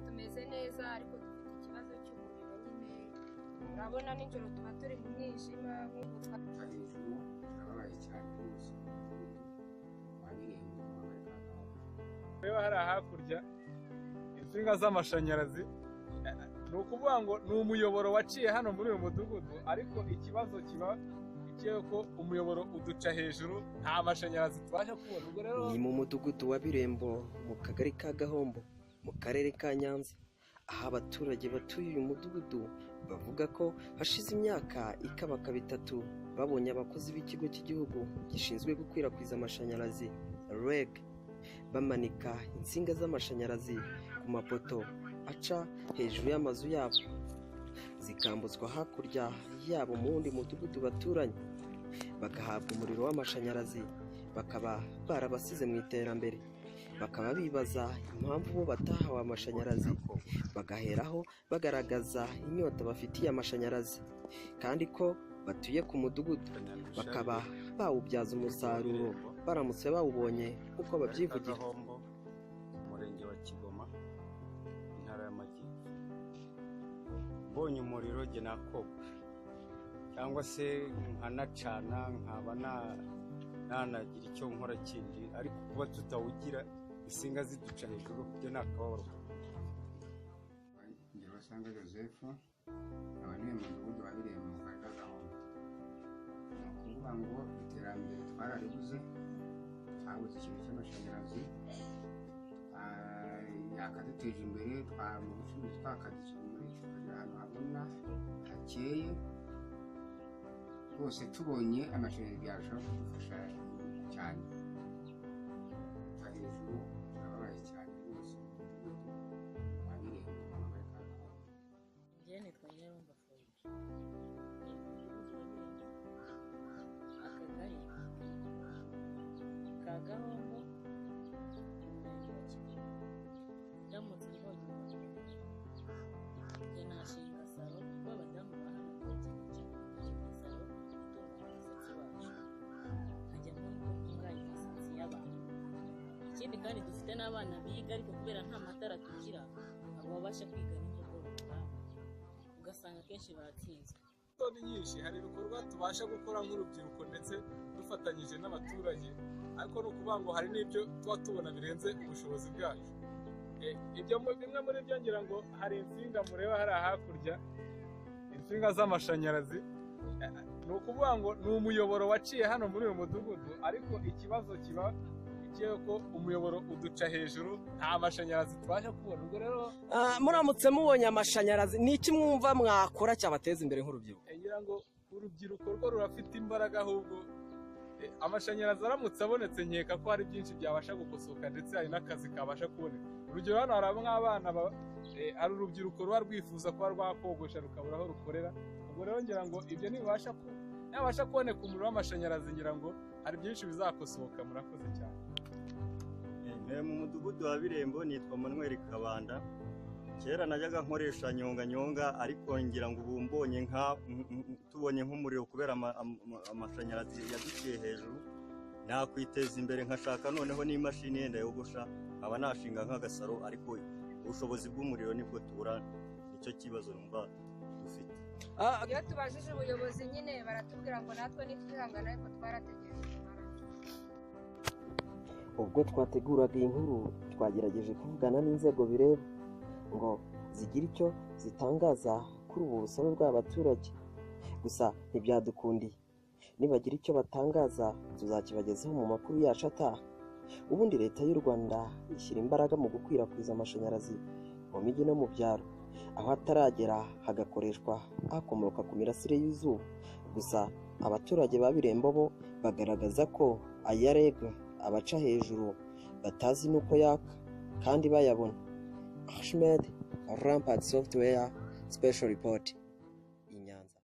tumeze neza ariko dufite ikibazo cy'umuriro nyine urabona nijoro tuba turi mu mwijima nk'ubu hejuru turababaye cyane rwose reba hari hakurya insinga z'amashanyarazi ni ukuvuga ngo ni umuyoboro waciye hano muri uyu mudugudu ariko ikibazo kiba ko umuyoboro uduca hejuru nta mashanyarazi tubasha kubona. Ubwo rero ni mu mudugudu wa Birembo mu kagari ka Gahombo mu karere ka Nyanza, aho abaturage batuye uyu mudugudu bavuga ko hashize imyaka ikabakaba 3 babonye abakozi b'ikigo cy'igihugu gishinzwe gukwirakwiza amashanyarazi REG bamanika insinga z'amashanyarazi ku mapoto aca hejuru y'amazu yabo zikambutswa hakurya yabo mu wundi mudugudu baturanye, bagahabwa umuriro w'amashanyarazi bakaba barabasize mu iterambere. Bakaba bibaza impamvu bo batahawe amashanyarazi, bagaheraho bagaragaza inyota bafitiye amashanyarazi kandi ko batuye ku mudugudu bakaba bawubyaza umusaruro baramutse bawubonye uko babyivugira. Umurenge wa Kigoma, intara y'Amajyepfo. Mbonye umuriro jye nakoga cyangwa se nkanacana nkaba nanagira icyo nkora kindi, ariko kuba tutawugira insinga ziduca hejuru byo nakababaro. Ngiro Basanga Joseph abaniye mu mudugudu wa Birembo mu karere ka Gahombo. Ni ukuvuga ngo iterambere twararibuze, twabuze ikintu cy'amashanyarazi yakaduteje imbere, mu bucuruzi twakadisha muri tukagira ahantu habona hakeye rwose. Tubonye amashanyarazi yarushaho kudufasha cyane. Hejuru turababaye cyane rwose. Nitwa Nyirumba Fundi, akagari ka Gahombo, umurenge wa Kigoma. Ndamutse mbonye umuriro njye nashinga salo kuko abadamu ba hano bakeneye salo itunga umusatsi wacu, nkajya ntunganya imisatsi y'abantu. Ikindi kandi dufite n'abana biga ariko kubera nta matara tugira abo babasha kwiga nimugoroba ugasanga kenshi batsinzwe. ni nyinshi, hari ibikorwa tubasha gukora nk'urubyiruko ndetse dufatanyije n'abaturage, ariko ni ukuvuga ngo hari n'ibyo tuba tubona birenze ubushobozi bwacu. Ibyo bimwe muri byo ngira ngo hari insinga mureba hari hakurya, insinga z'amashanyarazi. Ni ukuvuga ngo ni umuyoboro waciye hano muri uyu mudugudu ariko ikibazo kiba ko umuyoboro uduca hejuru nta mashanyarazi tubasha kubona. Ubwo rero muramutse mubonye amashanyarazi ni iki mwumva mwakora cyabateza imbere nk'urubyiruko? Ngira ngo urubyiruko rwo rurafite imbaraga, ahubwo amashanyarazi aramutse abonetse nkeka ko hari byinshi byabasha gukosoka ndetse hari n'akazi kabasha kuboneka. Urugero hano hari nk'abana hari urubyiruko ruba rwifuza kuba rwakogosha rukabura aho rukorera. Ubwo rero ngira ngo ibyo nibasha kuboneka umuriro w'amashanyarazi, ngira ngo hari byinshi bizakosoka. Murakoze cyane. Mu mudugudu wa Birembo nitwa Manuel Kabanda. Kera najyaga nkoresha nyonga ariko ngira ngo ubu mbonye tubonye nk'umuriro kubera amashanyarazi yaduciye hejuru, nakwiteza imbere nkashaka noneho n'imashini yenda yogosha aba nashinga nk'agasaro, ariko ubushobozi bw'umuriro nibwo tubura, nicyo kibazo numva dufite. Iyo tubajije ubuyobozi nyine baratubwira ngo natwe nitwihangana ariko twarategereje. Ubwo twateguraga iyi nkuru twagerageje kuvugana n'inzego bireba ngo zigire icyo zitangaza kuri ubu busabe bw'abaturage, gusa ntibyadukundiye. Nibagira icyo batangaza tuzakibagezaho mu makuru yacu ataha. Ubundi leta y'u Rwanda ishyira imbaraga mu gukwirakwiza amashanyarazi mu mijyi no mu byaro, aho ataragera hagakoreshwa akomoka ku mirasire y'izuba. Gusa abaturage ba Birembo bo bagaragaza ko aya REG abaca hejuru batazi nuko yaka kandi bayabona. Ahmed Rampart Software Special Report.